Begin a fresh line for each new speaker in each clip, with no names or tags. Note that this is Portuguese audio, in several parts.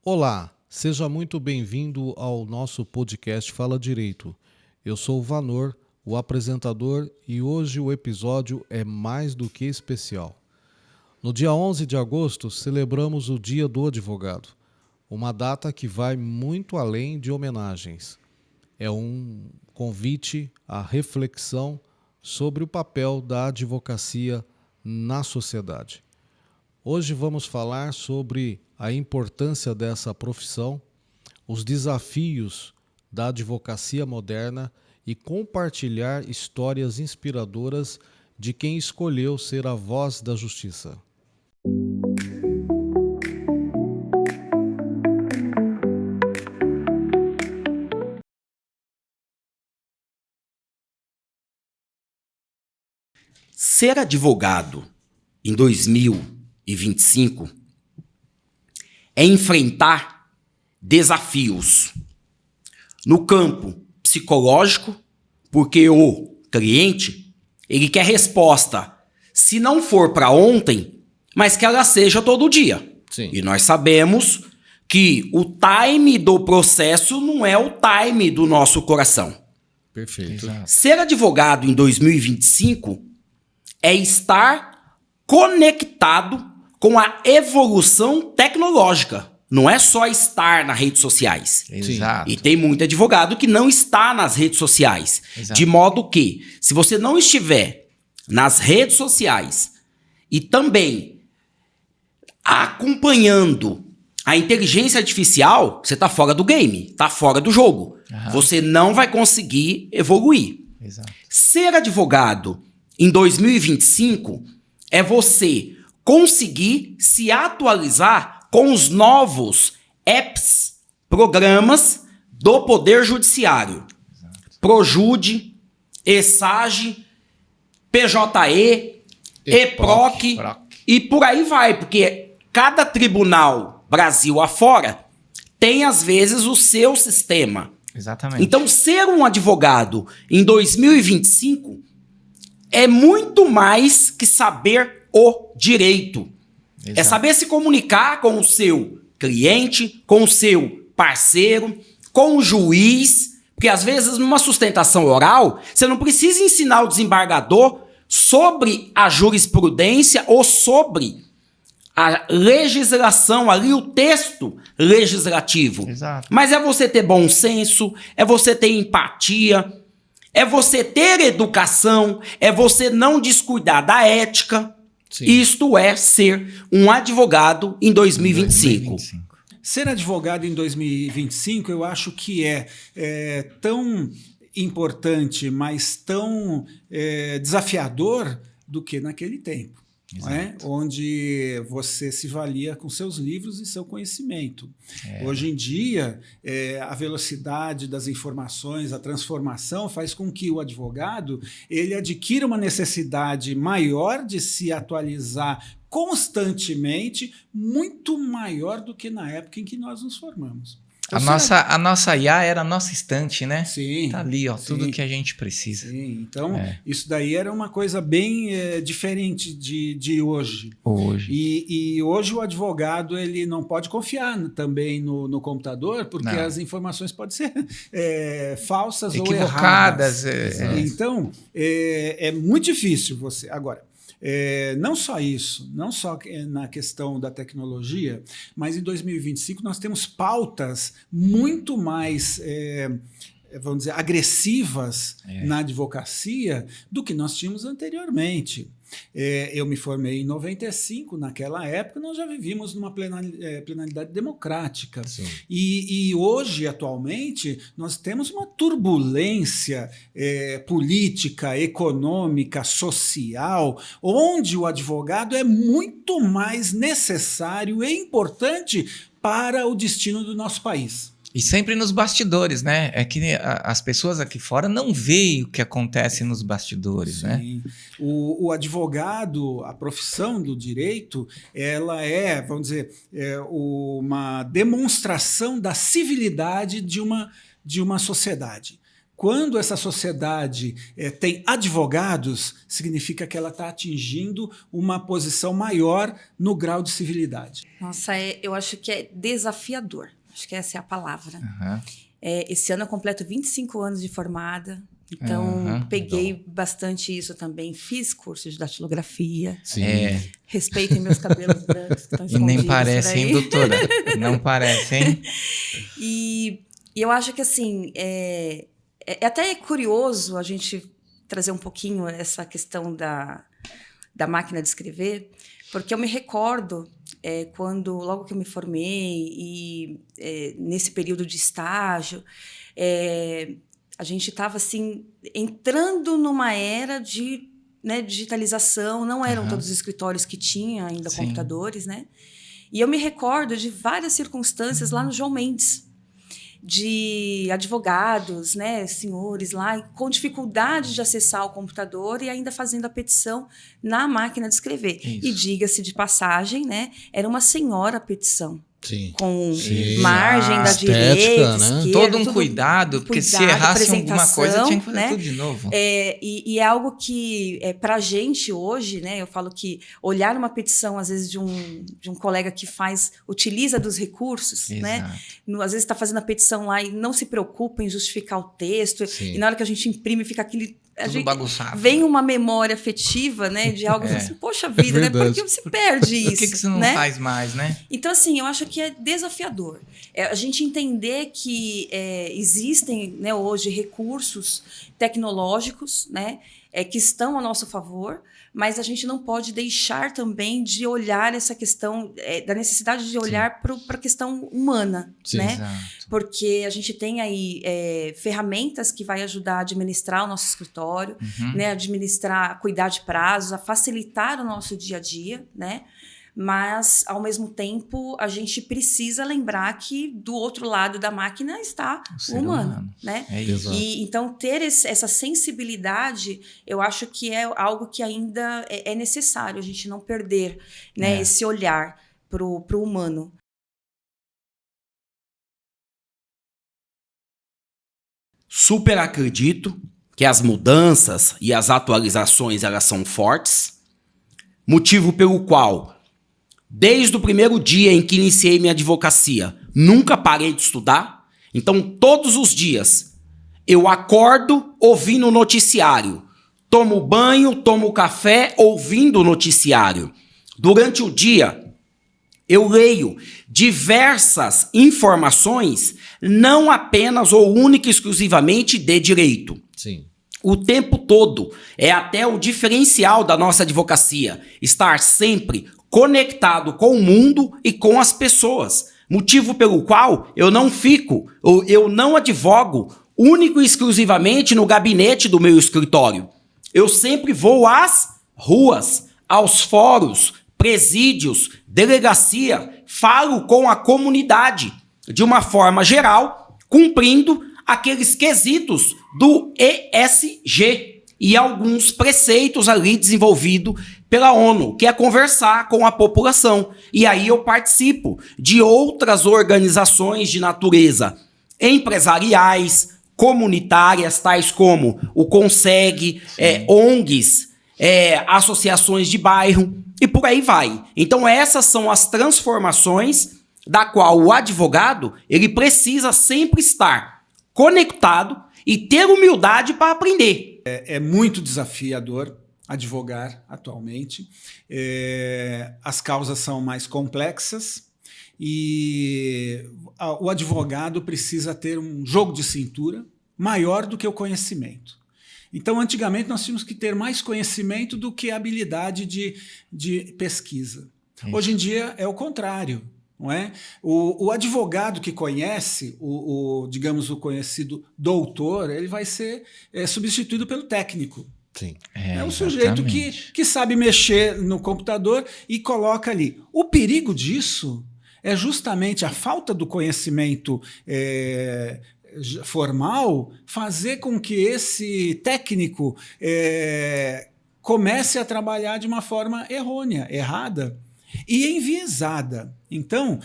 Olá, seja muito bem-vindo ao nosso podcast Fala Direito. Eu sou o Vanor, o apresentador, e hoje o episódio é mais do que especial. No dia 11 de agosto, celebramos o Dia do Advogado, uma data que vai muito além de homenagens. É um convite à reflexão sobre o papel da advocacia na sociedade. Hoje vamos falar sobre a importância dessa profissão, os desafios da advocacia moderna e compartilhar histórias inspiradoras de quem escolheu ser a voz da justiça.
Ser advogado em 2025 é enfrentar desafios no campo psicológico, porque o cliente ele quer resposta, se não for para ontem, mas que ela seja todo dia.
Sim.
E nós sabemos que o time do processo não é o time do nosso coração.
Perfeito.
Exato.
Ser advogado em 2025 é estar conectado com a evolução tecnológica. Não é só estar nas redes sociais.
Exato.
E tem muito advogado que não está nas redes sociais.
Exato.
De modo que, se você não estiver nas redes sociais e também acompanhando a inteligência artificial, você está fora do game, está fora do jogo. Você não vai conseguir evoluir.
Exato.
Ser advogado em 2025 é você conseguir se atualizar com os novos apps, programas do Poder Judiciário. Projude, ESAGE, PJE, EPROC e por aí vai, porque cada tribunal Brasil afora tem, às vezes, o seu sistema.
Exatamente.
Então, ser um advogado em 2025 é muito mais que saber o direito.
Exato.
É saber se comunicar com o seu cliente, com o seu parceiro, com o juiz, porque às vezes numa sustentação oral, você não precisa ensinar o desembargador sobre a jurisprudência ou sobre a legislação ali, o texto legislativo.
Exato.
Mas é você ter bom senso, é você ter empatia, é você ter educação, é você não descuidar da ética.
Sim.
Isto é ser um advogado em 2025.
Ser advogado em 2025, eu acho que é tão importante, mas tão desafiador do que naquele tempo. Não é? Onde você se valia com seus livros e seu conhecimento. Hoje em dia, a velocidade das informações, a transformação faz com que o advogado ele adquira uma necessidade maior de se atualizar constantemente, muito maior do que na época em que nós nos formamos. Então,
A nossa IA era a nossa estante, né?
Sim.
Tá ali, ó,
Sim.
tudo que a gente precisa.
Sim, então isso daí era uma coisa bem diferente de hoje.
Hoje.
E hoje o advogado ele não pode confiar também no computador, porque
Não.
as informações podem ser falsas ou
Equivocadas.
erradas. Então, é muito difícil você... Agora, não só isso, não só na questão da tecnologia, mas em 2025 nós temos pautas muito mais, vamos dizer, agressivas na advocacia do que nós tínhamos anteriormente. Eu me formei em 95, naquela época nós já vivíamos numa plenalidade democrática. E hoje, atualmente, nós temos uma turbulência política, econômica, social, onde o advogado é muito mais necessário e importante para o destino do nosso país.
E sempre nos bastidores, né? É que as pessoas aqui fora não veem o que acontece nos bastidores,
Sim.
né?
O advogado, a profissão do direito, ela vamos dizer, uma demonstração da civilidade de uma sociedade. Quando essa sociedade tem advogados, significa que ela está atingindo uma posição maior no grau de civilidade.
Nossa, eu acho que é desafiador. Acho que essa é a palavra. Esse ano eu completo 25 anos de formada. Então, peguei bastante isso também. Fiz curso de datilografia.
Sim.
Respeitem meus cabelos brancos que estão
E
escondidos.
nem parece, hein, doutora? Não parece, hein?
E eu acho que, assim, é até curioso a gente trazer um pouquinho essa questão da máquina de escrever, porque eu me recordo quando, logo que eu me formei e nesse período de estágio, a gente estava assim, entrando numa era de digitalização, não eram todos os escritórios que tinham ainda computadores, né? E eu me recordo de várias circunstâncias lá no João Mendes, de advogados, né, senhores lá, com dificuldade de acessar o computador e ainda fazendo a petição na máquina de escrever.
Isso.
E diga-se de passagem, né, era uma senhora petição.
Sim.
Com
Sim.
margem da
Estética,
direita,
né?
esquerda,
Todo um
tudo,
cuidado, porque se errasse alguma coisa, tinha que fazer tudo de novo.
E é algo que, para a gente hoje, né, eu falo que olhar uma petição, às vezes, de um colega que utiliza dos recursos, né? Às vezes está fazendo a petição lá e não se preocupa em justificar o texto,
Sim.
e na hora que a gente imprime, fica aquele...
Tudo bagunçado.
Vem uma memória afetiva, né, de algo assim, poxa vida, né? Por que você perde isso?
Por que você não faz mais, né?
Então, assim, eu acho que é desafiador. A gente entender que existem, né, hoje recursos tecnológicos, né, que estão a nosso favor, mas a gente não pode deixar também de olhar essa questão, da necessidade de olhar para a questão humana,
Sim.
né?
Exato.
Porque a gente tem aí ferramentas que vai ajudar a administrar o nosso escritório, né, administrar, cuidar de prazos, a facilitar o nosso dia a dia, né? Mas, ao mesmo tempo, a gente precisa lembrar que do outro lado da máquina está o humano, né?
É isso.
E, então, ter essa sensibilidade, eu acho que é algo que ainda é necessário, a gente não perder, né, esse olhar pro humano.
Super acredito que as mudanças e as atualizações elas são fortes, motivo pelo qual, desde o primeiro dia em que iniciei minha advocacia, nunca parei de estudar. Então, todos os dias, eu acordo ouvindo o noticiário, tomo banho, tomo café ouvindo o noticiário. Durante o dia, eu leio diversas informações, não apenas ou única e exclusivamente de direito.
Sim.
O tempo todo. É até o diferencial da nossa advocacia. Estar sempre conectado com o mundo e com as pessoas. Motivo pelo qual eu não advogo único e exclusivamente no gabinete do meu escritório. Eu sempre vou às ruas, aos fóruns, presídios, delegacia, falo com a comunidade de uma forma geral, cumprindo aqueles quesitos do ESG e alguns preceitos ali desenvolvidos pela ONU, que é conversar com a população. E aí eu participo de outras organizações de natureza empresariais, comunitárias, tais como o CONSEG, ONGs, associações de bairro e por aí vai. Então essas são as transformações da qual o advogado ele precisa sempre estar conectado e ter humildade para aprender.
É muito desafiador advogar atualmente. As causas são mais complexas e o advogado precisa ter um jogo de cintura maior do que o conhecimento. Então, antigamente, nós tínhamos que ter mais conhecimento do que habilidade de pesquisa. Isso. Hoje em dia é o contrário. Não é? O advogado que conhece, digamos, o conhecido doutor, ele vai ser substituído pelo técnico.
Sim.
É o sujeito que sabe mexer no computador e coloca ali. O perigo disso é justamente a falta do conhecimento formal fazer com que esse técnico comece a trabalhar de uma forma errônea, errada e enviesada. Então,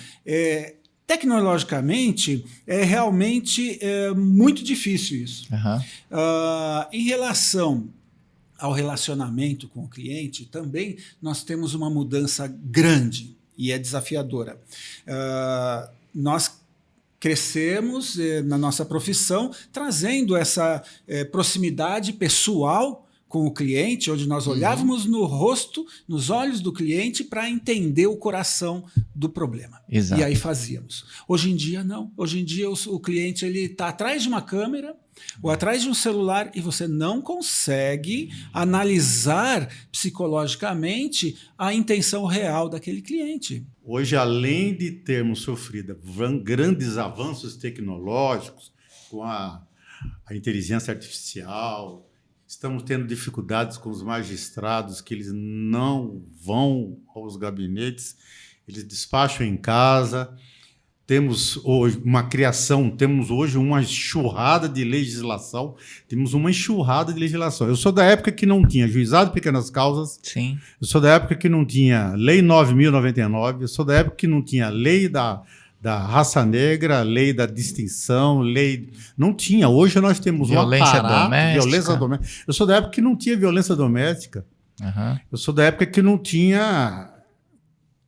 Tecnologicamente, é realmente muito difícil isso.
Aham.
Em relação ao relacionamento com o cliente, também nós temos uma mudança grande e é desafiadora. Nós crescemos na nossa profissão trazendo essa proximidade pessoal com o cliente, onde nós olhávamos no rosto, nos olhos do cliente para entender o coração do problema.
Exato.
E aí fazíamos. Hoje em dia, não. Hoje em dia, o cliente está atrás de uma câmera ou atrás de um celular e você não consegue analisar psicologicamente a intenção real daquele cliente.
Hoje, além de termos sofrido grandes avanços tecnológicos com a inteligência artificial, estamos tendo dificuldades com os magistrados, que eles não vão aos gabinetes, eles despacham em casa. Temos hoje temos hoje uma enxurrada de legislação. Eu sou da época que não tinha juizado de pequenas causas.
Sim.
Eu sou da época que não tinha Lei 9.099. Eu sou da época que não tinha lei da raça negra, lei da distinção, lei... Não tinha. Hoje nós temos
violência doméstica.
Eu sou da época que não tinha violência doméstica.
Uhum.
Eu sou da época que não tinha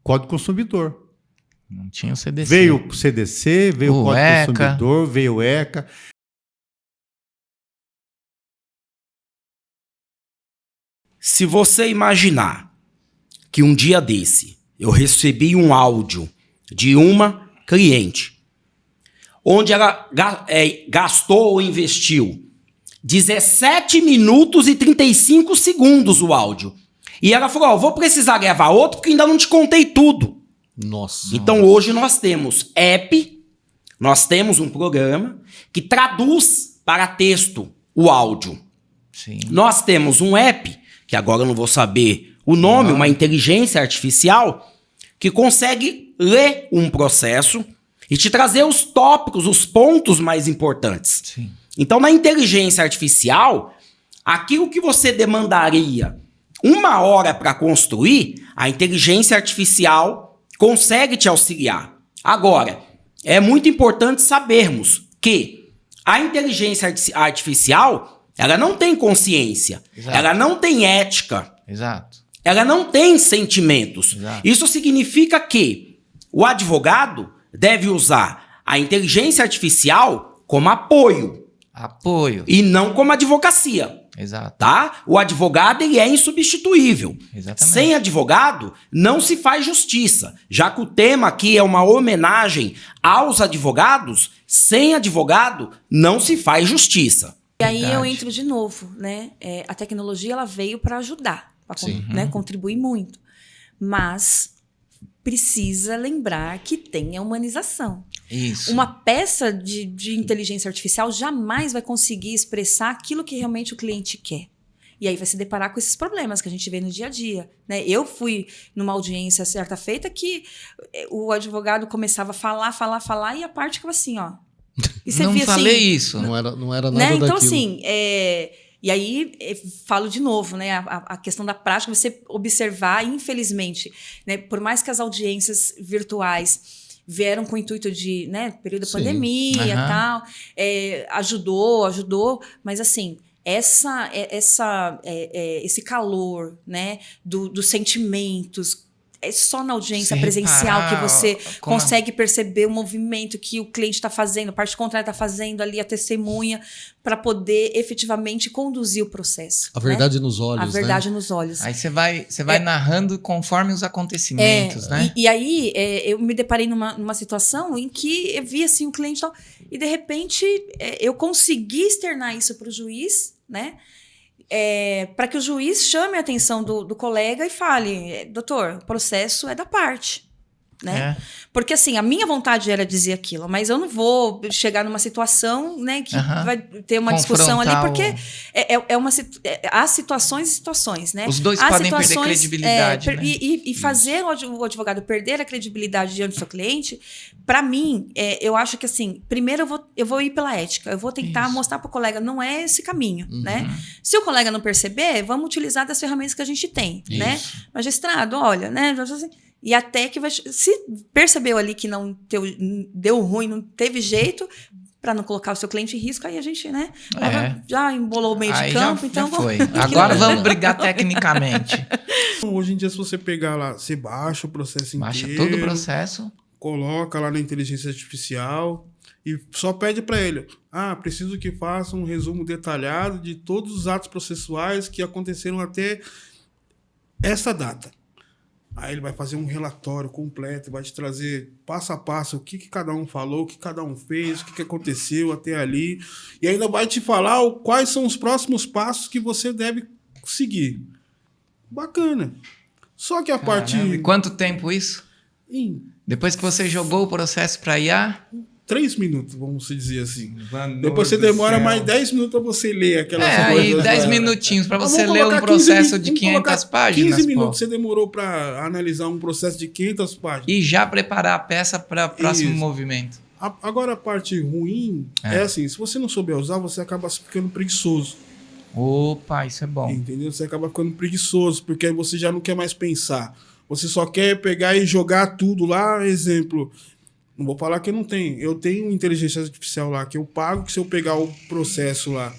Código do Consumidor.
Não tinha o CDC.
Veio o CDC, veio o Código
ECA.
do Consumidor, veio o ECA.
Se você imaginar que um dia desse eu recebi um áudio de uma cliente, onde ela gastou ou investiu 17 minutos e 35 segundos o áudio. E ela falou, vou precisar gravar outro porque ainda não te contei tudo.
Nossa.
Então hoje nós temos app, nós temos um programa que traduz para texto o áudio.
Sim.
Nós temos um app, que agora eu não vou saber o nome, uma inteligência artificial, que consegue ler um processo e te trazer os tópicos, os pontos mais importantes.
Sim.
Então, na inteligência artificial, aquilo que você demandaria 1 hora para construir, a inteligência artificial consegue te auxiliar. Agora, é muito importante sabermos que a inteligência artificial, ela não tem consciência,
Exato.
ela não tem ética,
Exato.
ela não tem sentimentos.
Exato.
Isso significa que o advogado deve usar a inteligência artificial como apoio
Apoio.
e não como advocacia.
Exato.
Tá? O advogado ele é insubstituível.
Exatamente.
Sem advogado não se faz justiça. Já que o tema aqui é uma homenagem aos advogados, sem advogado não se faz justiça.
E aí eu
Verdade.
entro de novo, né? A tecnologia ela veio para ajudar, para
Sim.
contribuir muito. Mas precisa lembrar que tem a humanização.
Isso.
Uma peça de inteligência artificial jamais vai conseguir expressar aquilo que realmente o cliente quer. E aí vai se deparar com esses problemas que a gente vê no dia a dia, né? Eu fui numa audiência certa feita que o advogado começava a falar e a parte ficava assim, ó. E você
Não
via
falei
assim,
isso.
Não era nada
né?
daquilo.
Então, assim, e aí falo de novo, né? A questão da prática, você observar, infelizmente, né? Por mais que as audiências virtuais vieram com o intuito de, né? Período da
Sim.
pandemia e
Aham.
tal, ajudou, mas assim, esse calor, né? Dos sentimentos. É só na audiência
Se
presencial que
reparar
você
como
consegue perceber o movimento que o cliente está fazendo, a parte contrária está fazendo ali, a testemunha, para poder efetivamente conduzir o processo.
A verdade
né?
nos olhos,
A verdade nos olhos.
Aí você vai narrando conforme os acontecimentos, né?
E aí eu me deparei numa situação em que eu vi assim o cliente e tal, e de repente eu consegui externar isso para o juiz, né? Para que o juiz chame a atenção do colega e fale, doutor, o processo é da parte. Né? Porque assim, a minha vontade era dizer aquilo, mas eu não vou chegar numa situação, né, que vai ter uma discussão ali, porque há situações e situações, né?
Os dois podem perder credibilidade, né?
E fazer o advogado perder a credibilidade diante do seu cliente, para mim, eu acho que assim, primeiro eu vou ir pela ética, eu vou tentar mostrar para o colega, não é esse caminho, né? Se o colega não perceber, vamos utilizar das ferramentas que a gente tem, né? Magistrado, olha, né? E até que se percebeu ali que não deu ruim, não teve jeito, para não colocar o seu cliente em risco, aí a gente, né, já embolou o meio de campo.
Já foi. Agora vamos brigar tecnicamente.
Hoje em dia, se você pegar lá, você baixa o processo
Baixa
inteiro.
todo o processo.
Coloca lá na inteligência artificial e só pede para ele: preciso que faça um resumo detalhado de todos os atos processuais que aconteceram até essa data. Aí ele vai fazer um relatório completo, vai te trazer passo a passo o que cada um falou, o que cada um fez, o que aconteceu até ali, e ainda vai te falar quais são os próximos passos que você deve seguir. Bacana. Só que a partir...
E quanto tempo isso? Depois que você jogou o processo para IA?
3 minutos, vamos dizer assim. Depois você demora mais 10 minutos para você ler aquelas coisas.
Aí 10 minutintos para você ler um processo de 500 páginas.
15 minutos você demorou para analisar um processo de 500 páginas.
E já preparar a peça para o próximo movimento.
Agora a parte ruim é assim, se você não souber usar, você acaba ficando preguiçoso.
Opa, isso é bom.
Entendeu? Você acaba ficando preguiçoso, porque aí você já não quer mais pensar. Você só quer pegar e jogar tudo lá, exemplo... Não vou falar que eu não tenho. Eu tenho inteligência artificial lá, que eu pago, que se eu pegar o processo lá,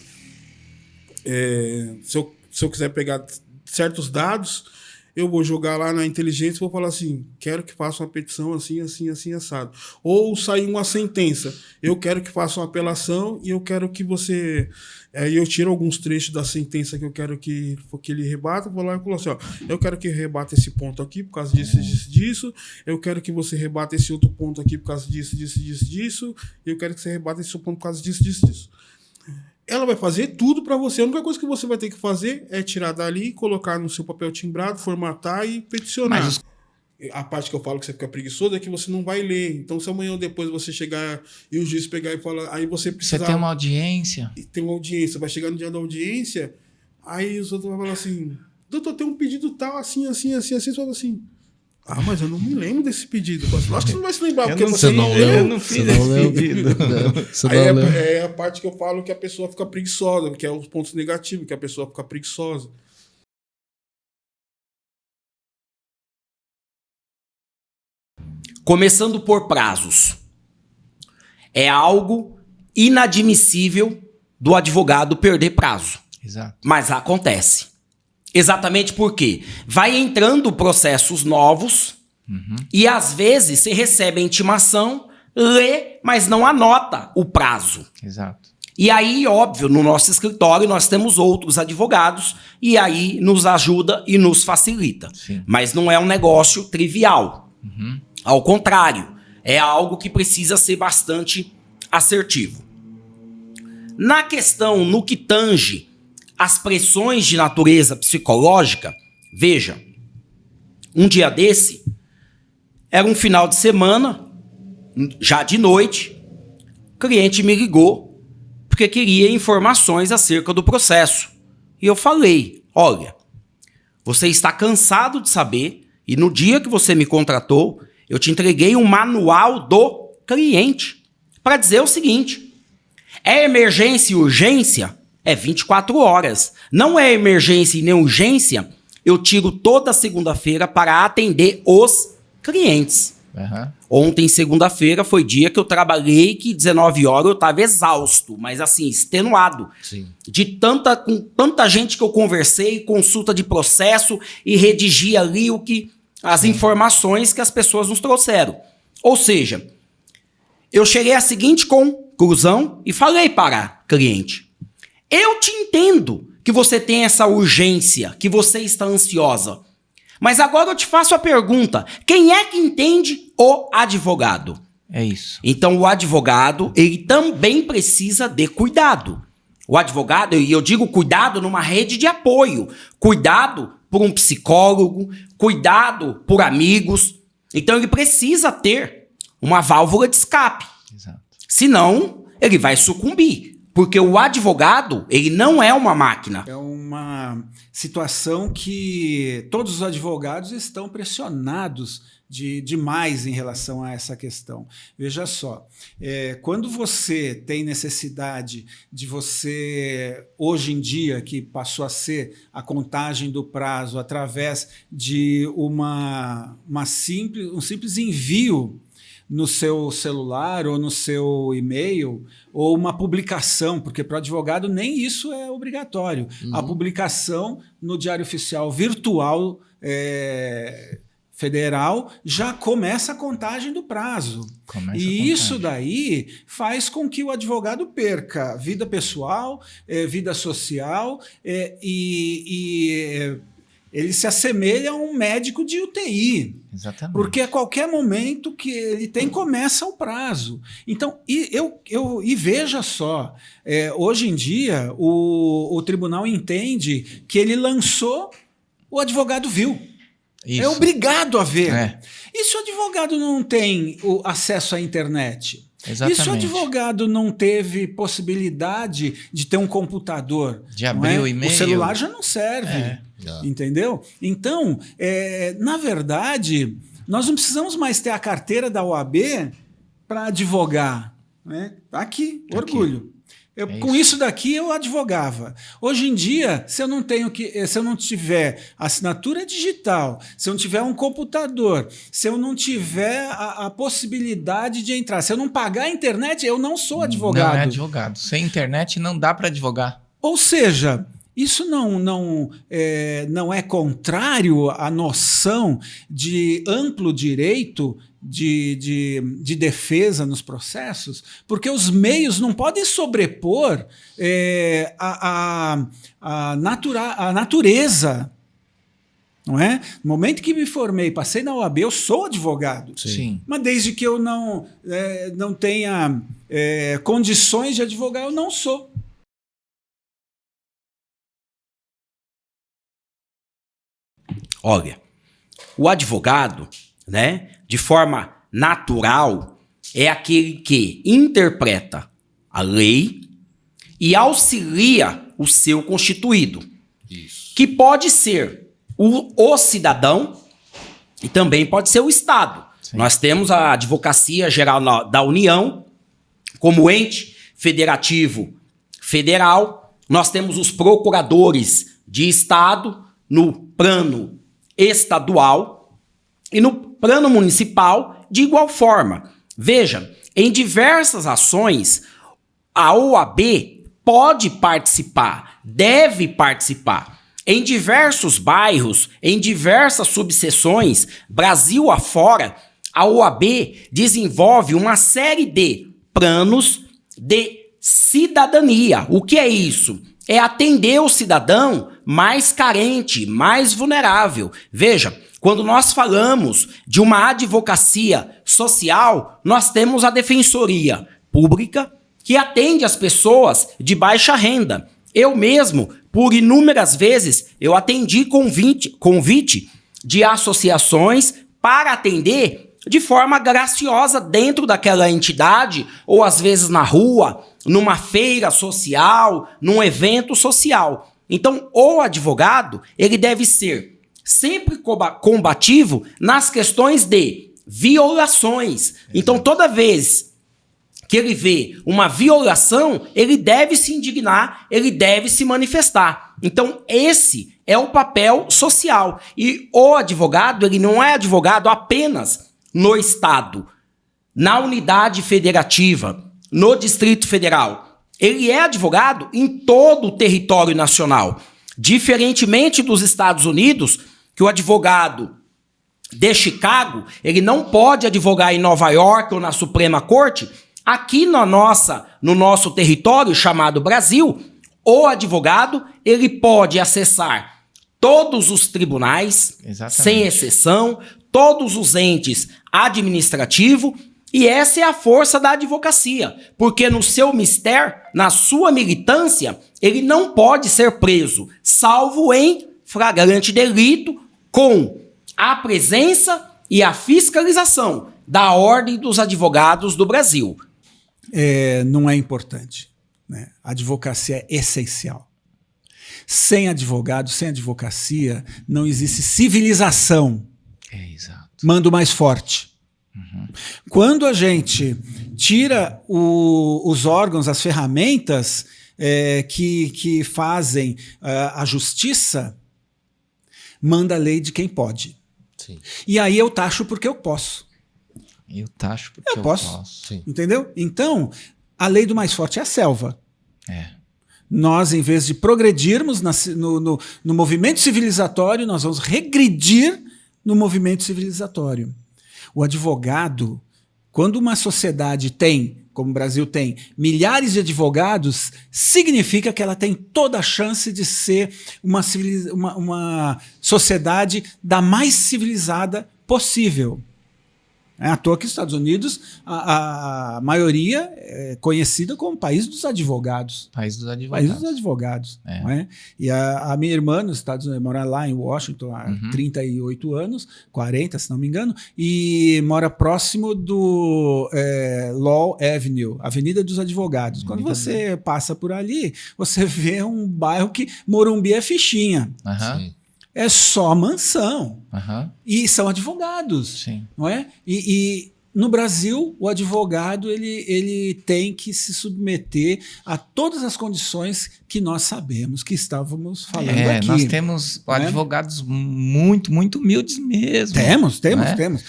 se eu quiser pegar certos dados, eu vou jogar lá na inteligência e vou falar assim, quero que faça uma petição assim, assim, assim, assado. Ou sair uma sentença, eu quero que faça uma apelação e eu quero que você... Aí eu tiro alguns trechos da sentença que eu quero que ele rebata, vou lá e coloco assim, eu quero que rebata esse ponto aqui por causa disso, disso, eu quero que você rebata esse outro ponto aqui por causa disso, disso, e eu quero que você rebata esse ponto por causa disso. Ela vai fazer tudo para você. A única coisa que você vai ter que fazer é tirar dali, colocar no seu papel timbrado, formatar e peticionar. A parte que eu falo que você fica preguiçoso é que você não vai ler. Então, se amanhã ou depois você chegar e o juiz pegar e falar... Aí você precisa...
Você tem uma audiência.
Tem uma audiência. Vai chegar no dia da audiência, aí os outros vão falar assim, doutor, tem um pedido tal, assim, assim, assim, assim. Você fala assim, mas eu não me lembro desse pedido. Lógico que você não vai se lembrar, porque você não leu.
Eu não fiz esse pedido.
Aí é a parte que eu falo que a pessoa fica preguiçosa, que é os pontos negativos, que a pessoa fica preguiçosa.
Começando por prazos. É algo inadmissível do advogado perder prazo.
Exato.
Mas acontece. Exatamente porque vai entrando processos novos e às vezes você recebe a intimação, lê, mas não anota o prazo.
Exato.
E aí, óbvio, no nosso escritório nós temos outros advogados e aí nos ajuda e nos facilita.
Sim.
Mas não é um negócio trivial. Ao contrário, é algo que precisa ser bastante assertivo. Na questão, no que tange as pressões de natureza psicológica, veja, um dia desse, era um final de semana, já de noite, o cliente me ligou porque queria informações acerca do processo. E eu falei, olha, você está cansado de saber, e no dia que você me contratou, eu te entreguei um manual do cliente para dizer o seguinte, é emergência e urgência? É 24 horas. Não é emergência e nem urgência, eu tiro toda segunda-feira para atender os clientes. Ontem, segunda-feira, foi dia que eu trabalhei que 19 horas eu estava exausto, mas assim, extenuado.
Sim.
Com tanta gente que eu conversei, consulta de processo e redigi ali as informações que as pessoas nos trouxeram. Ou seja, eu cheguei à seguinte conclusão e falei para a cliente, eu te entendo que você tem essa urgência, que você está ansiosa. Mas agora eu te faço a pergunta, quem é que entende o advogado?
É isso.
Então o advogado, ele também precisa de cuidado. O advogado, e eu digo cuidado numa rede de apoio, cuidado por um psicólogo, cuidado por amigos. Então ele precisa ter uma válvula de escape.
Exato.
Senão, ele vai sucumbir. Porque o advogado, ele não é uma máquina.
É uma situação que todos os advogados estão pressionados demais em relação a essa questão. Veja só, quando você tem necessidade de você, hoje em dia, que passou a ser a contagem do prazo através de um simples envio no seu celular ou no seu e-mail, ou uma publicação, porque para o advogado nem isso é obrigatório. A publicação no Diário Oficial Virtual Federal já começa a contagem do prazo. Isso daí faz com que o advogado perca vida pessoal, vida social, e ele se assemelha a um médico de UTI.
Exatamente.
Porque a qualquer momento que ele tem, começa o prazo. Então, e veja só, hoje em dia o tribunal entende que ele lançou, o advogado viu.
Isso.
É obrigado a ver.
É.
E se o advogado não tem o acesso à internet?
Exatamente.
E se o advogado não teve possibilidade de ter um computador?
De abrir o e-mail?
O celular já não serve. Entendeu? Então, na verdade, nós não precisamos mais ter a carteira da OAB para advogar. Né? Tá aqui, orgulho. Com isso daqui eu advogava. Hoje em dia, se eu não tiver assinatura digital, se eu não tiver um computador, se eu não tiver a possibilidade de entrar, se eu não pagar a internet, eu não sou advogado.
Não é advogado. Sem internet não dá para advogar.
Ou seja, isso não é contrário à noção de amplo direito de defesa nos processos, porque os meios não podem sobrepor a natureza. Não é? No momento que me formei, passei na OAB, eu sou advogado.
Sim.
Mas desde que eu não tenha condições de advogar, eu não sou.
Olha, o advogado, né, de forma natural, é aquele que interpreta a lei e auxilia o seu constituído, que pode ser o cidadão e também pode ser o Estado. Sim. Nós temos a Advocacia Geral da União como ente federativo federal, nós temos os procuradores de Estado no plano estadual e no plano municipal de igual forma. Veja, em diversas ações, a OAB pode participar, deve participar. Em diversos bairros, em diversas subseções, Brasil afora, a OAB desenvolve uma série de planos de cidadania. O que é isso? É atender o cidadão mais carente, mais vulnerável. Veja, quando nós falamos de uma advocacia social, nós temos a Defensoria Pública, que atende as pessoas de baixa renda. Eu mesmo, por inúmeras vezes, eu atendi convite de associações para atender de forma graciosa dentro daquela entidade, ou às vezes na rua, numa feira social, num evento social. Então, o advogado, ele deve ser sempre combativo nas questões de violações. Então, toda vez que ele vê uma violação, ele deve se indignar, ele deve se manifestar. Então, esse é o papel social. E o advogado, ele não é advogado apenas no Estado, na unidade federativa, no Distrito Federal. Ele é advogado em todo o território nacional. Diferentemente dos Estados Unidos, que o advogado de Chicago, ele não pode advogar em Nova York ou na Suprema Corte. Aqui no nosso território chamado Brasil, o advogado, ele pode acessar todos os tribunais, sem exceção, todos os entes administrativos, e essa é a força da advocacia, porque no seu mistério, na sua militância, ele não pode ser preso, salvo em flagrante delito, com a presença e a fiscalização da Ordem dos Advogados do Brasil.
Não é importante, né? A advocacia é essencial. Sem advogado, sem advocacia, não existe civilização.
Exato.
manda o mais forte. Quando a gente tira os órgãos, as ferramentas que fazem a justiça, manda a lei de quem pode.
Sim.
E aí eu taxo porque eu posso.
Eu taxo porque eu
posso.
posso.
Sim.
Entendeu? Então, a lei do mais forte é a selva.
É.
Nós, em vez de progredirmos no movimento civilizatório, nós vamos regredir no movimento civilizatório. O advogado, quando uma sociedade tem, como o Brasil tem, milhares de advogados, significa que ela tem toda a chance de ser uma sociedade da mais civilizada possível. É à toa que os Estados Unidos, a maioria é conhecida como país dos advogados.
País dos advogados.
País dos advogados.
É.
Não é? E a minha irmã nos Estados Unidos mora lá em Washington há 38 anos, 40 se não me engano, e mora próximo do Law Avenue, Avenida dos Advogados. Quando você passa por ali, você vê um bairro que Morumbi é fichinha.
Aham.
É só mansão.
Aham.
E são advogados.
Sim.
Não é? E no Brasil, o advogado ele tem que se submeter a todas as condições que nós sabemos que estávamos falando aqui.
Nós temos advogados muito, muito humildes mesmo.
Temos.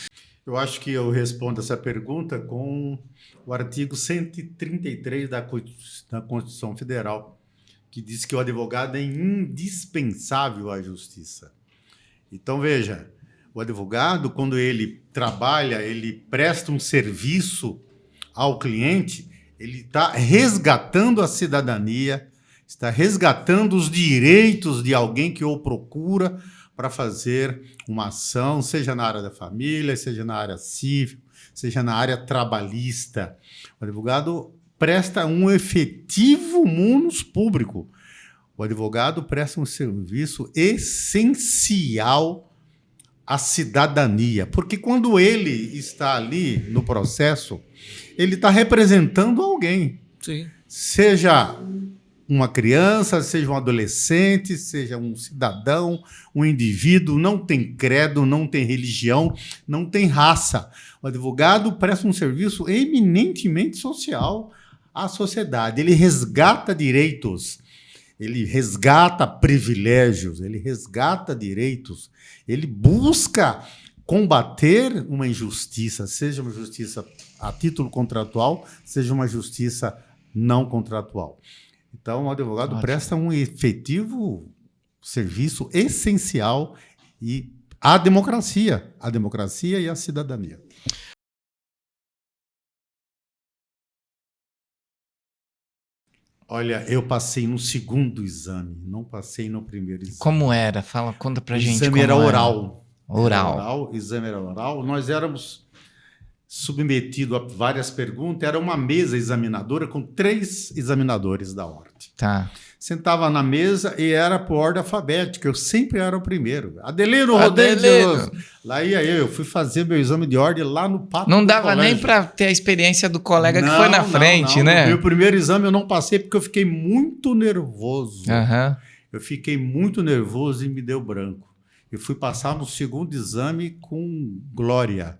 Eu acho que eu respondo essa pergunta com o artigo 133 da Constituição Federal, que diz que o advogado é indispensável à justiça. Então, veja, o advogado, quando ele trabalha, ele presta um serviço ao cliente, ele está resgatando a cidadania, está resgatando os direitos de alguém que o procura para fazer uma ação, seja na área da família, seja na área civil, seja na área trabalhista. O advogado presta um efetivo munus público. O advogado presta um serviço essencial à cidadania, porque quando ele está ali no processo, ele está representando alguém.
Sim.
Seja uma criança, seja um adolescente, seja um cidadão, um indivíduo, não tem credo, não tem religião, não tem raça. O advogado presta um serviço eminentemente social à sociedade. Ele resgata direitos, ele resgata privilégios, ele resgata direitos, ele busca combater uma injustiça, seja uma justiça a título contratual, seja uma justiça não contratual. Então, o advogado presta um efetivo serviço essencial à democracia e à cidadania. Olha, eu passei no segundo exame, não passei no primeiro exame.
Como era? Conta pra gente.
O exame
como
era oral.
Oral.
O exame era oral. Nós éramos submetidos a várias perguntas. Era uma mesa examinadora com 3 examinadores da ordem.
Tá.
Sentava na mesa e era por ordem alfabética. Eu sempre era o primeiro. Adelino Rodrigues. Lá ia eu fui fazer meu exame de ordem lá no pátio.
Não dava nem para ter a experiência do colega que foi na frente, né?
No meu primeiro exame eu não passei porque eu fiquei muito nervoso.
Aham.
Eu fiquei muito nervoso e me deu branco. Eu fui passar no segundo exame com glória.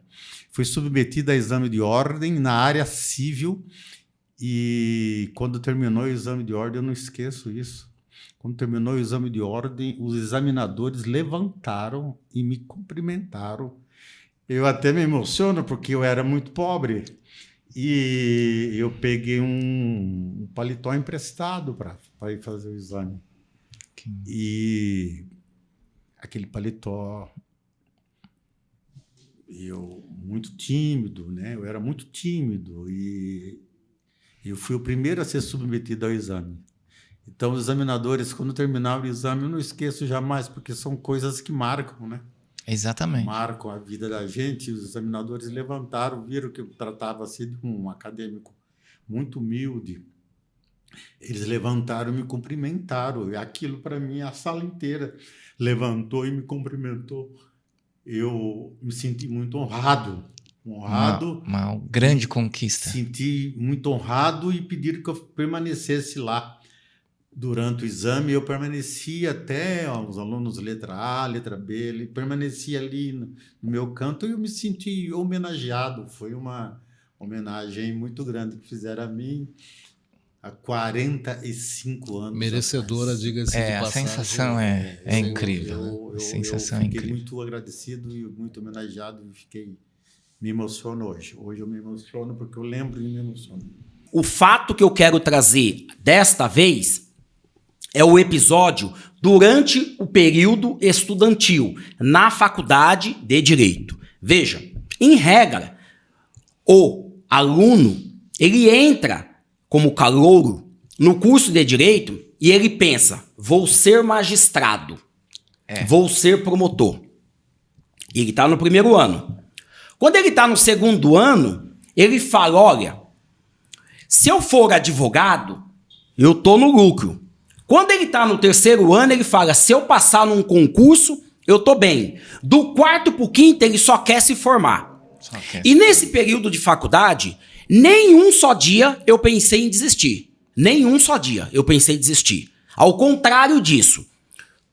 Fui submetido a exame de ordem na área civil. E quando terminou o exame de ordem, eu não esqueço isso. Quando terminou o exame de ordem, os examinadores levantaram e me cumprimentaram. Eu até me emociono, porque eu era muito pobre. E eu peguei um paletó emprestado para ir fazer o exame. E aquele paletó, eu muito tímido, né? Eu era muito tímido e eu fui o primeiro a ser submetido ao exame. Então, os examinadores, quando terminaram o exame, eu não esqueço jamais, porque são coisas que marcam, né?
Exatamente.
Marcam a vida da gente. Os examinadores levantaram, viram que eu tratava-se de um acadêmico muito humilde. Eles levantaram e me cumprimentaram. E aquilo, para mim, a sala inteira levantou e me cumprimentou. Eu me senti muito honrado.
Uma grande conquista.
Senti muito honrado e pediram que eu permanecesse lá durante o exame, eu permaneci até os alunos letra A, letra B, ele permanecia ali no meu canto e eu me senti homenageado. Foi uma homenagem muito grande que fizeram a mim há 45 anos.
Merecedora, diga-se de
A
passagem.
sensação é incrível. A sensação é
Eu fiquei
incrível.
muito agradecido e muito homenageado e me emociono hoje. Hoje eu me emociono porque eu lembro e me emociono.
O fato que eu quero trazer desta vez é o episódio durante o período estudantil na faculdade de Direito. Veja, em regra, o aluno, ele entra como calouro no curso de Direito e ele pensa, vou ser magistrado, vou ser promotor. Ele está no primeiro ano. Quando ele está no segundo ano, ele fala, olha, se eu for advogado, eu estou no lucro. Quando ele está no terceiro ano, ele fala, se eu passar num concurso, eu estou bem. Do quarto para o quinto, ele só quer se formar. E nesse período de faculdade, nenhum só dia eu pensei em desistir. Nenhum só dia eu pensei em desistir. Ao contrário disso,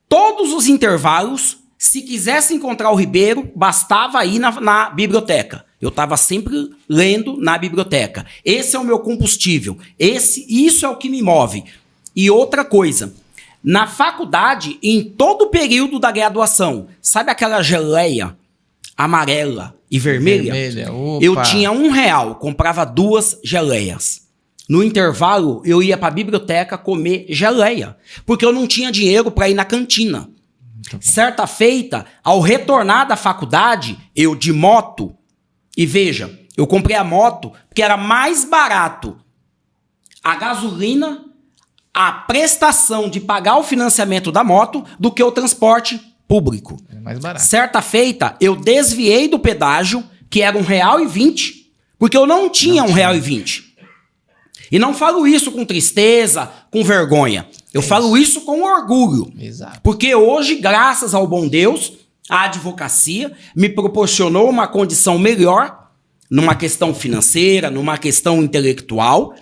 todos os intervalos, se quisesse encontrar o Ribeiro, bastava ir na biblioteca. Eu estava sempre lendo na biblioteca. Esse é o meu combustível. Isso é o que me move. E outra coisa, na faculdade, em todo o período da graduação, sabe aquela geleia amarela e vermelha?
Opa.
Eu tinha R$1, comprava 2 geleias. No intervalo, eu ia para a biblioteca comer geleia, porque eu não tinha dinheiro para ir na cantina. Certa feita, ao retornar da faculdade, eu de moto, e veja, eu comprei a moto porque era mais barato a gasolina, a prestação de pagar o financiamento da moto do que o transporte público.
É mais barato.
Certa feita, eu desviei do pedágio, que era R$1,20, porque eu não tinha R$1,20. E não falo isso com tristeza, com vergonha. Eu falo isso com orgulho.
Exato.
Porque hoje, graças ao bom Deus, a advocacia me proporcionou uma condição melhor numa questão financeira, numa questão intelectual,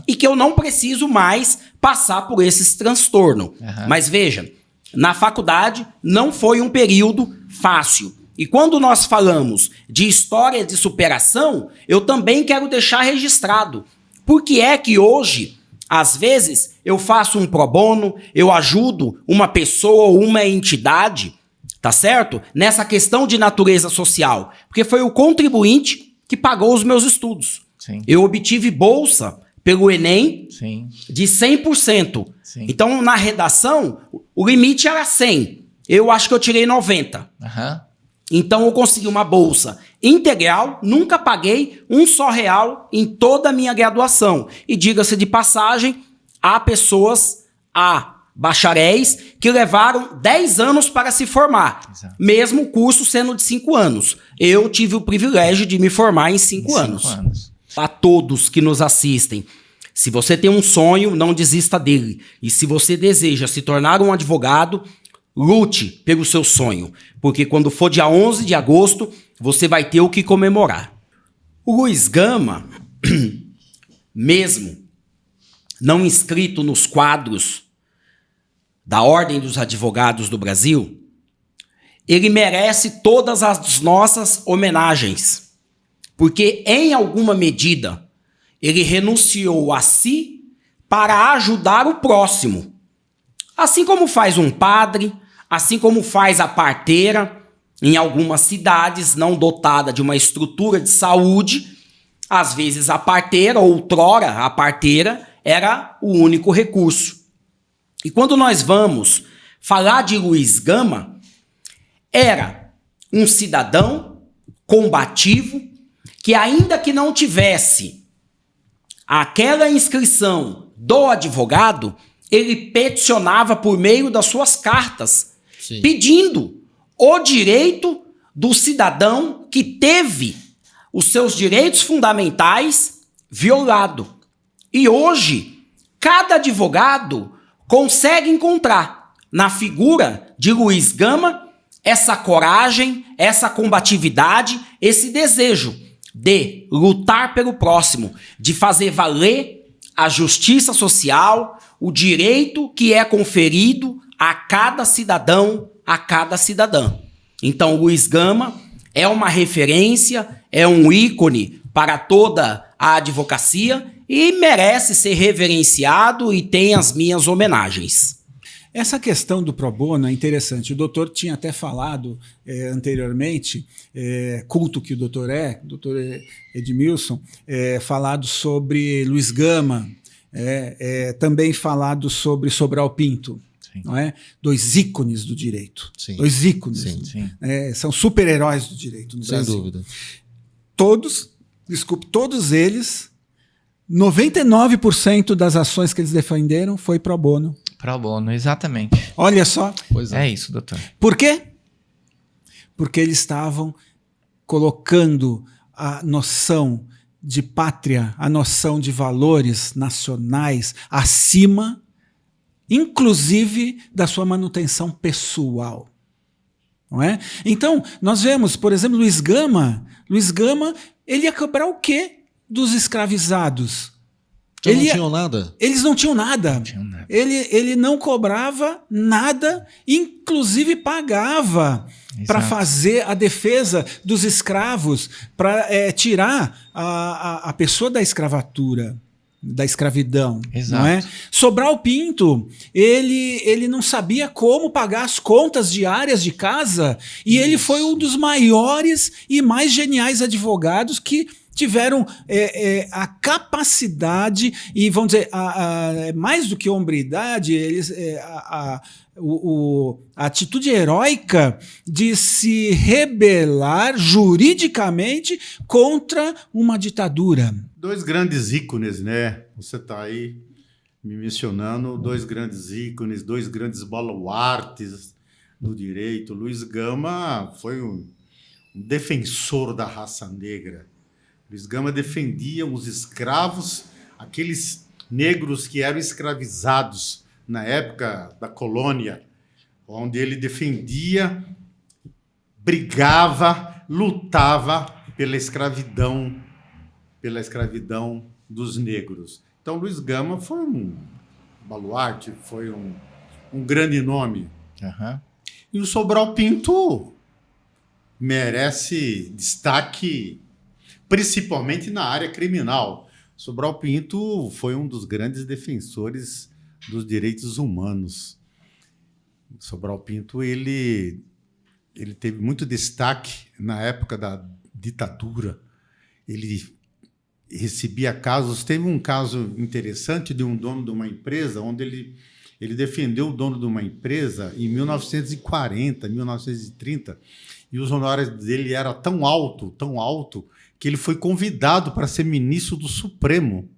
e que eu não preciso mais passar por esses transtornos. Mas veja, na faculdade não foi um período fácil. E quando nós falamos de história de superação, eu também quero deixar registrado. Por que é que hoje, às vezes, eu faço um pro bono, eu ajudo uma pessoa ou uma entidade, tá certo? Nessa questão de natureza social. Porque foi o contribuinte que pagou os meus estudos.
Sim.
Eu obtive bolsa pelo Enem
Sim.
de 100%.
Sim.
Então, na redação, o limite era 100. Eu acho que eu tirei 90. Então, eu consegui uma bolsa integral, nunca paguei um só real em toda a minha graduação. E diga-se de passagem, há pessoas, bacharéis, que levaram 10 anos para se formar. Exato. Mesmo o curso sendo de 5 anos. Eu tive o privilégio de me formar em 5 anos. A todos que nos assistem, se você tem um sonho, não desista dele. E se você deseja se tornar um advogado, lute pelo seu sonho. Porque quando for dia 11 de agosto, você vai ter o que comemorar. O Luiz Gama, mesmo não inscrito nos quadros da Ordem dos Advogados do Brasil, ele merece todas as nossas homenagens, porque em alguma medida ele renunciou a si para ajudar o próximo, assim como faz um padre, assim como faz a parteira em algumas cidades não dotada de uma estrutura de saúde. Às vezes a parteira, outrora a parteira, era o único recurso. E quando nós vamos falar de Luiz Gama, era um cidadão combativo que, ainda que não tivesse aquela inscrição do advogado, ele peticionava por meio das suas cartas, sim, pedindo o direito do cidadão que teve os seus direitos fundamentais violado. E hoje, cada advogado consegue encontrar na figura de Luiz Gama essa coragem, essa combatividade, esse desejo de lutar pelo próximo, de fazer valer a justiça social, o direito que é conferido a cada cidadão, a cada cidadã. Então, Luiz Gama é uma referência, é um ícone para toda a advocacia e merece ser reverenciado e tem as minhas homenagens.
Essa questão do pro bono é interessante. O doutor tinha até falado anteriormente, culto que o doutor Edmilson, falado sobre Luiz Gama, também falado sobre Sobral Pinto. Não é? 2 ícones do direito.
Sim.
2 ícones.
Sim.
Sim.
São super-heróis do direito no
Sem
Brasil.
dúvida.
Todos eles, 99% das ações que eles defenderam foi pro bono.
Pro bono, exatamente.
Olha só.
Pois
É isso, doutor.
Por quê? Porque eles estavam colocando a noção de pátria, a noção de valores nacionais acima, inclusive da sua manutenção pessoal. Não é? Então, nós vemos, por exemplo, Luiz Gama, ele ia cobrar o quê dos escravizados?
Não tinham nada.
Eles não tinham nada. Ele não cobrava nada, inclusive pagava para fazer a defesa dos escravos, para tirar a pessoa da escravatura, da escravidão.
Exato.
Não é? Sobral Pinto, ele não sabia como pagar as contas diárias de casa e ele foi um dos maiores e mais geniais advogados que tiveram a capacidade e, vamos dizer, mais do que hombridade, a atitude heróica de se rebelar juridicamente contra uma ditadura.
2 grandes ícones, né? Você está aí me mencionando 2 grandes ícones, 2 grandes baluartes do direito. Luiz Gama foi um defensor da raça negra. Luiz Gama defendia os escravos, aqueles negros que eram escravizados na época da colônia, onde ele defendia, brigava, lutava pela escravidão dos negros. Então, Luiz Gama foi um baluarte, foi um grande nome.
Uhum.
E o Sobral Pinto merece destaque, principalmente na área criminal. Sobral Pinto foi um dos grandes defensores dos direitos humanos. Sobral Pinto ele teve muito destaque na época da ditadura. Ele recebia casos. Teve um caso interessante de um dono de uma empresa, onde ele defendeu o dono de uma empresa em 1940, 1930, e os honorários dele eram tão alto, que ele foi convidado para ser ministro do Supremo.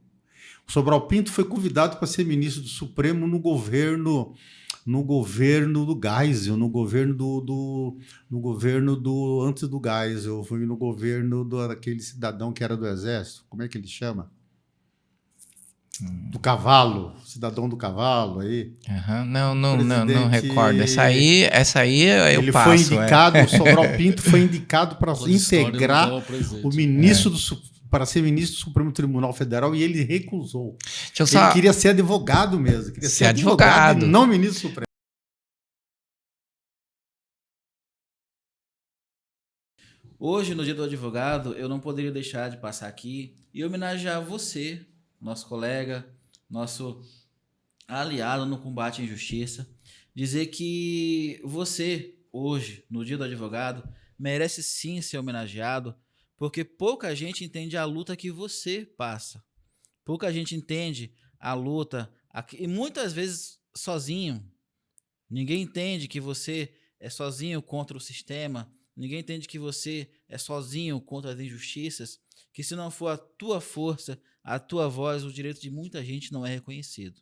O Sobral Pinto foi convidado para ser ministro do Supremo no governo do Geisel, no governo antes do Geisel, foi no governo daquele cidadão que era do Exército. Como é que ele chama? Do cavalo, cidadão do cavalo aí.
Uhum. Não recordo. Essa aí eu
ele
passo.
Foi indicado, o Sobral Pinto foi indicado para integrar o ministro para ser ministro do Supremo Tribunal Federal e ele recusou. Ele queria ser advogado mesmo, queria ser advogado e não ministro do Supremo.
Hoje, no Dia do Advogado, eu não poderia deixar de passar aqui e homenagear você, nosso colega, nosso aliado no combate à injustiça, dizer que você, hoje, no Dia do Advogado, merece sim ser homenageado, porque pouca gente entende a luta que você passa. Pouca gente entende a luta, e muitas vezes sozinho. Ninguém entende que você é sozinho contra o sistema, ninguém entende que você é sozinho contra as injustiças, que se não for a tua força, a tua voz, o direito de muita gente não é reconhecido.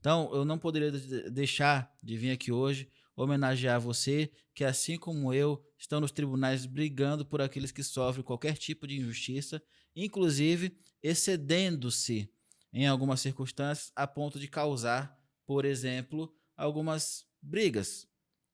Então, eu não poderia deixar de vir aqui hoje homenagear você, que assim como eu, estão nos tribunais brigando por aqueles que sofrem qualquer tipo de injustiça, inclusive excedendo-se em algumas circunstâncias a ponto de causar, por exemplo, algumas brigas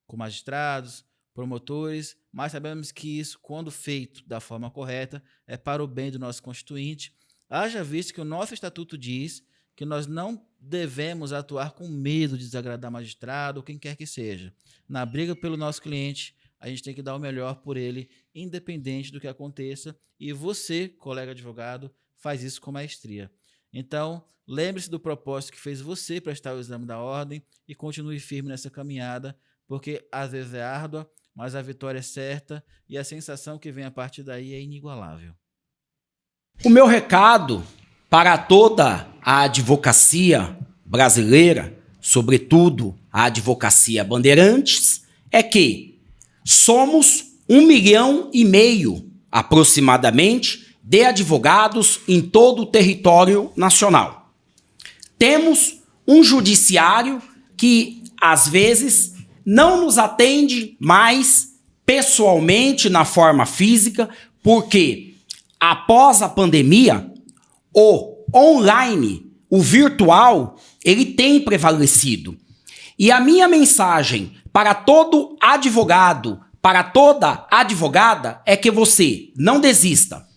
com magistrados, promotores, mas sabemos que isso, quando feito da forma correta, é para o bem do nosso constituinte. Haja visto que o nosso estatuto diz que nós não devemos atuar com medo de desagradar magistrado ou quem quer que seja. Na briga pelo nosso cliente, a gente tem que dar o melhor por ele, independente do que aconteça, e você, colega advogado, faz isso com maestria. Então, lembre-se do propósito que fez você prestar o exame da ordem e continue firme nessa caminhada, porque às vezes é árdua, mas a vitória é certa e a sensação que vem a partir daí é inigualável.
O meu recado para toda a advocacia brasileira, sobretudo a advocacia Bandeirantes, é que somos 1,5 milhão aproximadamente de advogados em todo o território nacional. Temos um judiciário que, às vezes, não nos atende mais pessoalmente na forma física, porque após a pandemia, o online, o virtual, ele tem prevalecido. E a minha mensagem para todo advogado, para toda advogada, é que você não desista.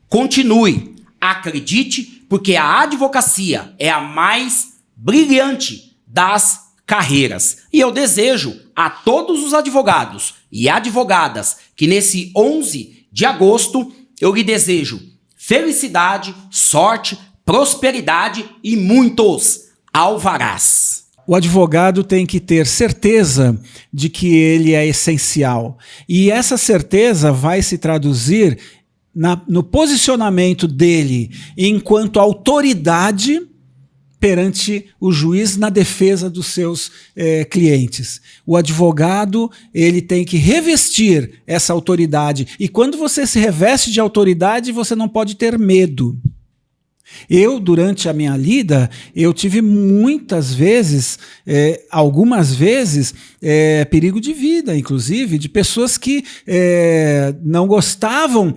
Continue, acredite, porque a advocacia é a mais brilhante das carreiras. E eu desejo a todos os advogados e advogadas que nesse 11 de agosto eu lhe desejo felicidade, sorte, prosperidade e muitos alvarás.
O advogado tem que ter certeza de que ele é essencial. E essa certeza vai se traduzir no posicionamento dele enquanto autoridade perante o juiz na defesa dos seus clientes. O advogado, ele tem que revestir essa autoridade. E quando você se reveste de autoridade, você não pode ter medo. Eu, durante a minha lida, eu tive muitas vezes, algumas vezes, perigo de vida, inclusive, de pessoas que não gostavam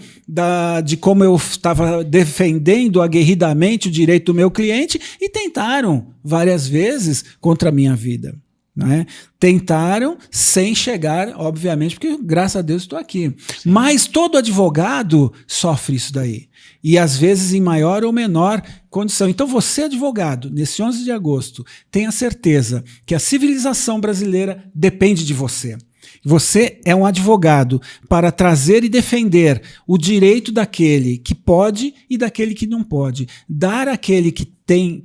de como eu estava defendendo aguerridamente o direito do meu cliente e tentaram várias vezes contra a minha vida. Né? Tentaram sem chegar, obviamente, porque graças a Deus estou aqui. Sim. Mas todo advogado sofre isso daí. E às vezes em maior ou menor condição. Então você, advogado, nesse 11 de agosto, tenha certeza que a civilização brasileira depende de você. Você é um advogado para trazer e defender o direito daquele que pode e daquele que não pode. Dar àquele que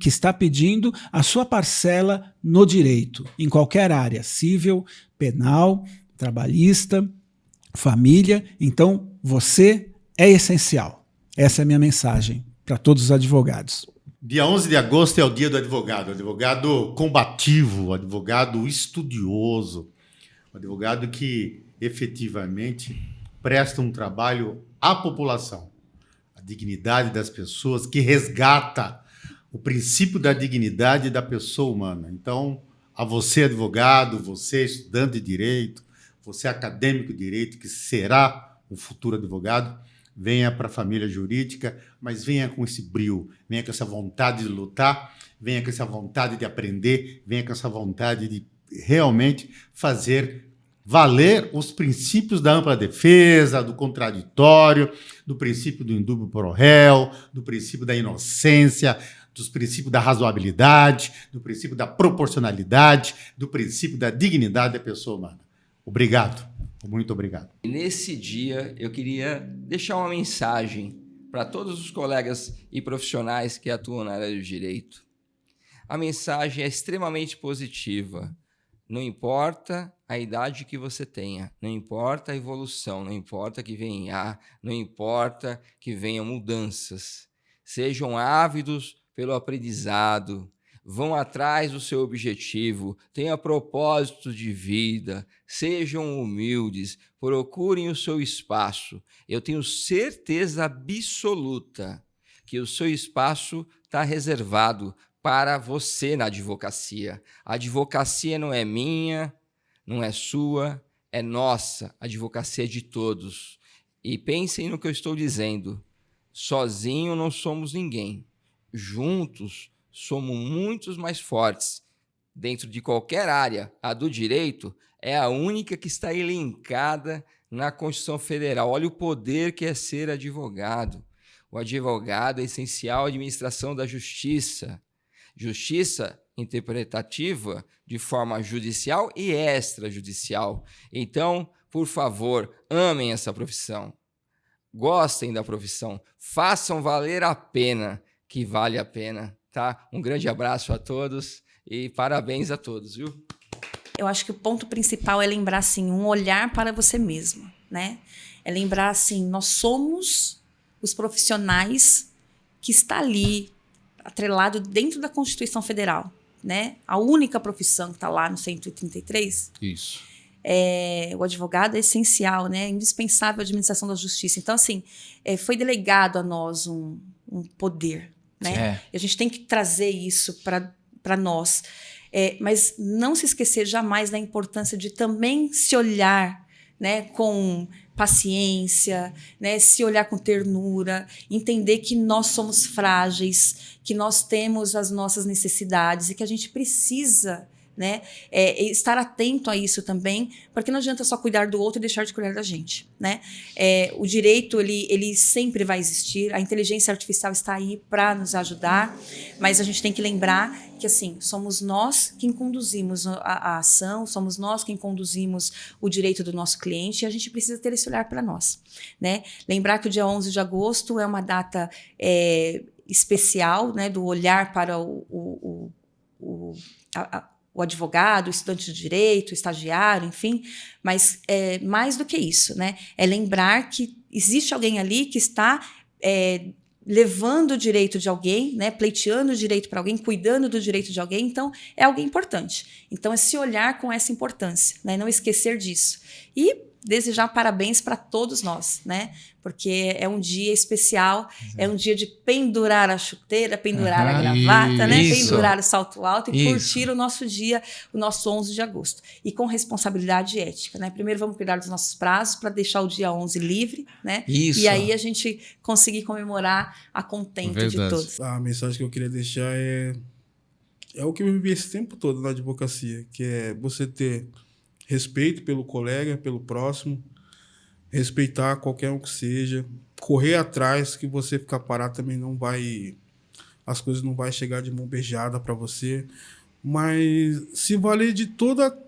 está pedindo a sua parcela no direito, em qualquer área, civil, penal, trabalhista, família. Então, você é essencial. Essa é a minha mensagem para todos os advogados.
Dia 11 de agosto é o dia do advogado combativo, advogado estudioso, advogado que efetivamente presta um trabalho à população, a dignidade das pessoas, que resgata o princípio da dignidade da pessoa humana. Então, a você, advogado, você, estudante de direito, você, acadêmico de direito, que será o futuro advogado, venha para a família jurídica, mas venha com esse brio, venha com essa vontade de lutar, venha com essa vontade de aprender, venha com essa vontade de realmente fazer valer os princípios da ampla defesa, do contraditório, do princípio do indúbio pro réu, do princípio da inocência, dos princípios da razoabilidade, do princípio da proporcionalidade, do princípio da dignidade da pessoa humana. Obrigado, muito obrigado.
Nesse dia, eu queria deixar uma mensagem para todos os colegas e profissionais que atuam na área do direito. A mensagem é extremamente positiva. Não importa a idade que você tenha, não importa a evolução, não importa que venha IA, não importa que venham mudanças. Sejam ávidos pelo aprendizado, vão atrás do seu objetivo, tenham propósito de vida, sejam humildes, procurem o seu espaço. Eu tenho certeza absoluta que o seu espaço está reservado para você na advocacia. A advocacia não é minha, não é sua, é nossa. A advocacia é de todos. E pensem no que eu estou dizendo. Sozinho não somos ninguém. Juntos somos muitos mais fortes. Dentro de qualquer área, a do direito é a única que está elencada na Constituição Federal. Olha o poder que é ser advogado. O advogado é essencial à administração da justiça. justiça interpretativa de forma judicial e extrajudicial. Então, por favor, amem essa profissão. Gostem da profissão. Façam valer a pena, que vale a pena, tá? Um grande abraço a todos e parabéns a todos, viu?
Eu acho que o ponto principal é lembrar, assim, um olhar para você mesmo, né? É lembrar, assim, nós somos os profissionais que está ali, atrelado dentro da Constituição Federal, né? A única profissão que está lá no 133.
Isso.
O advogado é essencial, né? É indispensável à administração da justiça. Então, assim, foi delegado a nós um poder, né? E a gente tem que trazer isso para nós. Mas não se esquecer jamais da importância de também se olhar, né, com paciência, né, se olhar com ternura, entender que nós somos frágeis, que nós temos as nossas necessidades e que a gente precisa, né, estar atento a isso também, porque não adianta só cuidar do outro e deixar de cuidar da gente, né? O direito, ele sempre vai existir, a inteligência artificial está aí para nos ajudar, mas a gente tem que lembrar que, assim, somos nós quem conduzimos a ação, somos nós quem conduzimos o direito do nosso cliente, e a gente precisa ter esse olhar para nós, né? Lembrar que o dia 11 de agosto é uma data especial, né, do olhar para o advogado, o estudante de direito, o estagiário, enfim, mas mais do que isso, né? É lembrar que existe alguém ali que está levando o direito de alguém, né? Pleiteando o direito para alguém, cuidando do direito de alguém, então é alguém importante. Então é se olhar com essa importância, né? Não esquecer disso. E desejar parabéns para todos nós, né? Porque é um dia especial, é um dia de pendurar a chuteira, pendurar a gravata, né? Pendurar o salto alto e curtir o nosso dia, o nosso 11 de agosto. E com responsabilidade ética, né? Primeiro vamos cuidar dos nossos prazos para deixar o dia 11 livre, né?
Isso.
E aí a gente conseguir comemorar a contento de todos.
A mensagem que eu queria deixar é o que eu vivi esse tempo todo na advocacia, que é você ter respeito pelo colega, pelo próximo, respeitar qualquer um que seja, correr atrás, que você ficar parado também não vai... As coisas não vai chegar de mão beijada para você, mas se valer de toda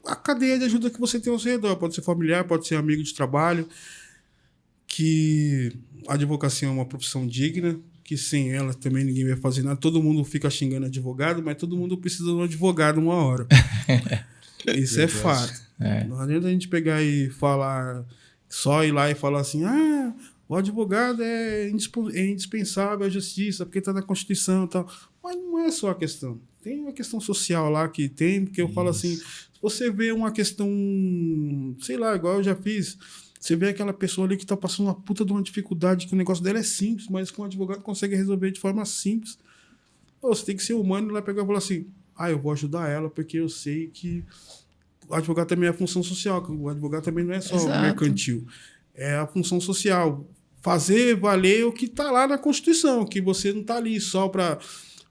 a cadeia de ajuda que você tem ao seu redor. Pode ser familiar, pode ser amigo de trabalho, que a advocacia é uma profissão digna, que sem ela também ninguém vai fazer nada. Todo mundo fica xingando advogado, mas todo mundo precisa de um advogado uma hora. Isso é fato. Não adianta a gente pegar e falar, só ir lá e falar assim, o advogado é indispensável à justiça, porque está na Constituição e tal. Mas não é só a questão. Tem uma questão social lá que tem, porque eu falo assim, se você vê uma questão, sei lá, igual eu já fiz, você vê aquela pessoa ali que está passando uma puta de uma dificuldade, que o negócio dela é simples, mas que um advogado consegue resolver de forma simples. Você tem que ser humano e lá pegar e falar assim, eu vou ajudar ela, porque eu sei que o advogado também é função social, que o advogado também não é só mercantil. É a função social. Fazer valer o que está lá na Constituição, que você não está ali só para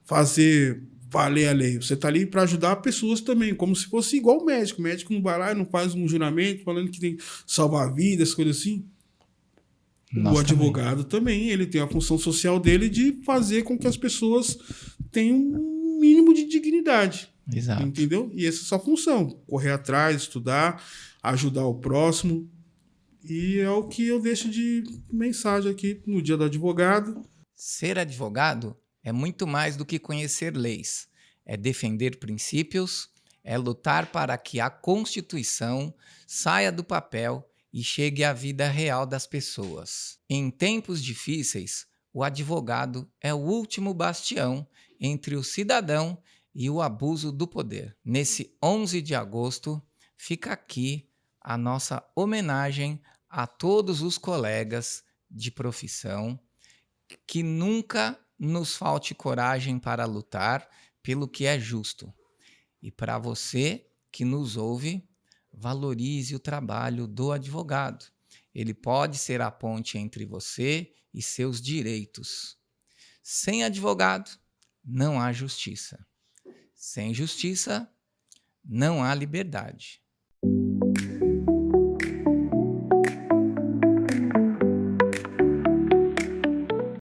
fazer valer a lei. Você está ali para ajudar pessoas também, como se fosse igual o médico. O médico não vai lá e não faz um juramento falando que tem que salvar vidas, coisas assim. O advogado também, ele tem a função social dele de fazer com que as pessoas tenham um mínimo de dignidade.
Exato.
Entendeu? E essa é a sua função. Correr atrás, estudar, ajudar o próximo. E é o que eu deixo de mensagem aqui no Dia do Advogado.
Ser advogado é muito mais do que conhecer leis. É defender princípios, é lutar para que a Constituição saia do papel e chegue à vida real das pessoas. Em tempos difíceis, o advogado é o último bastião entre o cidadão e o abuso do poder. Nesse 11 de agosto, fica aqui a nossa homenagem a todos os colegas de profissão, que nunca nos falte coragem para lutar pelo que é justo. E para você que nos ouve, valorize o trabalho do advogado. Ele pode ser a ponte entre você e seus direitos. Sem advogado, não há justiça. Sem justiça, não há liberdade.